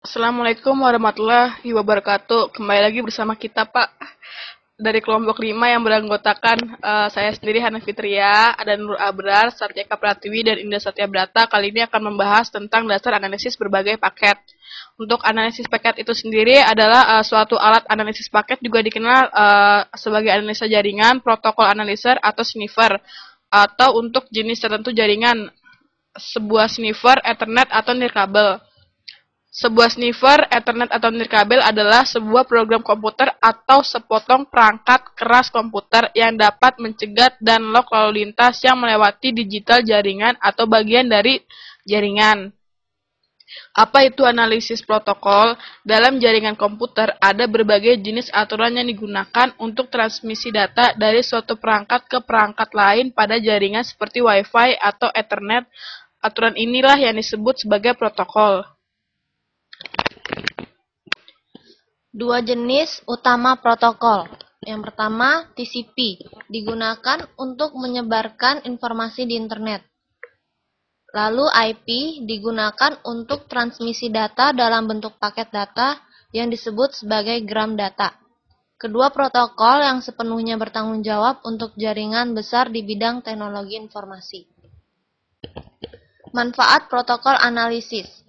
Assalamualaikum warahmatullahi wabarakatuh. Kembali lagi bersama kita, Pak, dari kelompok 5 yang beranggotakan saya sendiri Hana Fitria, ada Nur Abrar, Satyaka Pratiwi, dan Indah Satyabrata. Kali ini akan membahas tentang dasar analisis berbagai paket. Untuk analisis paket itu sendiri adalah suatu alat analisis paket, juga dikenal sebagai analisa jaringan, protokol analyzer, atau sniffer, atau untuk jenis tertentu jaringan, sebuah sniffer, Ethernet, atau nirkabel. Sebuah sniffer, Ethernet atau nirkabel adalah sebuah program komputer atau sepotong perangkat keras komputer yang dapat mencegat dan lock lalu lintas yang melewati digital jaringan atau bagian dari jaringan. Apa itu analisis protokol? Dalam jaringan komputer ada berbagai jenis aturan yang digunakan untuk transmisi data dari suatu perangkat ke perangkat lain pada jaringan seperti Wi-Fi atau Ethernet. Aturan inilah yang disebut sebagai protokol. Dua jenis utama protokol. Yang pertama, TCP, digunakan untuk menyebarkan informasi di internet. Lalu IP, digunakan untuk transmisi data dalam bentuk paket data yang disebut sebagai gram data. Kedua protokol yang sepenuhnya bertanggung jawab untuk jaringan besar di bidang teknologi informasi. Manfaat protokol analisis.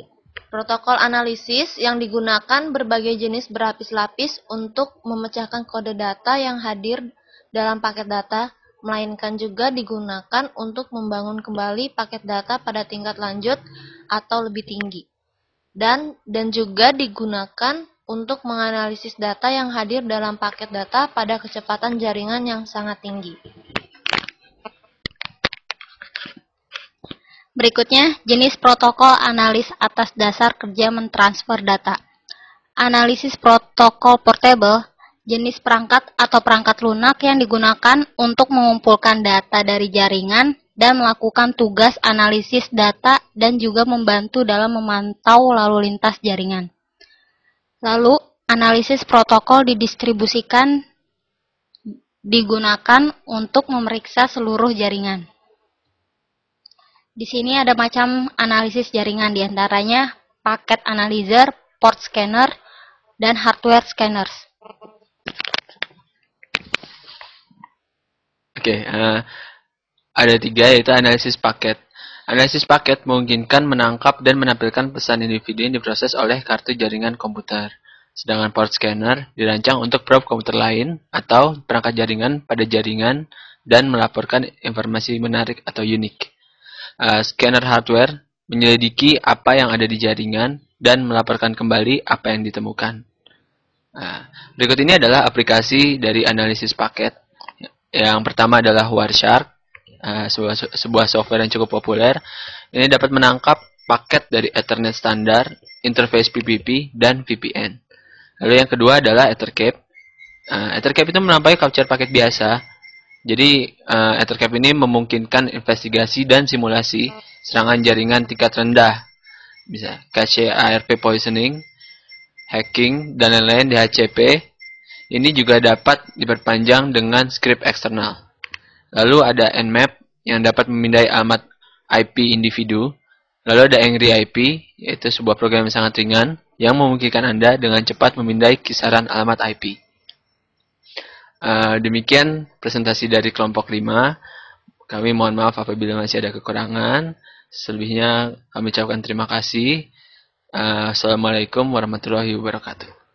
Protokol analisis yang digunakan berbagai jenis berlapis-lapis untuk memecahkan kode data yang hadir dalam paket data, melainkan juga digunakan untuk membangun kembali paket data pada tingkat lanjut atau lebih tinggi. Dan juga digunakan untuk menganalisis data yang hadir dalam paket data pada kecepatan jaringan yang sangat tinggi. Berikutnya, jenis protokol analis atas dasar kerja mentransfer data. Analisis protokol portable, jenis perangkat atau perangkat lunak yang digunakan untuk mengumpulkan data dari jaringan dan melakukan tugas analisis data dan juga membantu dalam memantau lalu lintas jaringan. Lalu, analisis protokol didistribusikan digunakan untuk memeriksa seluruh jaringan. Di sini ada macam analisis jaringan, diantaranya paket analyzer, port scanner, dan hardware scanners. Oke, ada 3 yaitu analisis paket. Analisis paket memungkinkan menangkap dan menampilkan pesan individu yang diproses oleh kartu jaringan komputer. Sedangkan port scanner dirancang untuk probe komputer lain atau perangkat jaringan pada jaringan dan melaporkan informasi menarik atau unik. Scanner hardware menyelidiki apa yang ada di jaringan dan melaporkan kembali apa yang ditemukan. Berikut ini adalah aplikasi dari analisis paket. Yang pertama adalah Wireshark, sebuah software yang cukup populer. Ini dapat menangkap paket dari Ethernet standar, interface PPP, dan VPN. Lalu yang kedua adalah Ethercap. Ethercap itu melampaui capture paket biasa. Jadi, Ethercap ini memungkinkan investigasi dan simulasi serangan jaringan tingkat rendah. Bisa cache ARP poisoning, hacking, dan lain-lain di HCP. Ini juga dapat diperpanjang dengan script eksternal. Lalu ada Nmap yang dapat memindai alamat IP individu. Lalu ada Angry IP, yaitu sebuah program yang sangat ringan yang memungkinkan Anda dengan cepat memindai kisaran alamat IP. Demikian presentasi dari kelompok 5. Kami mohon maaf apabila masih ada kekurangan. Selebihnya kami ucapkan terima kasih. Assalamualaikum warahmatullahi wabarakatuh.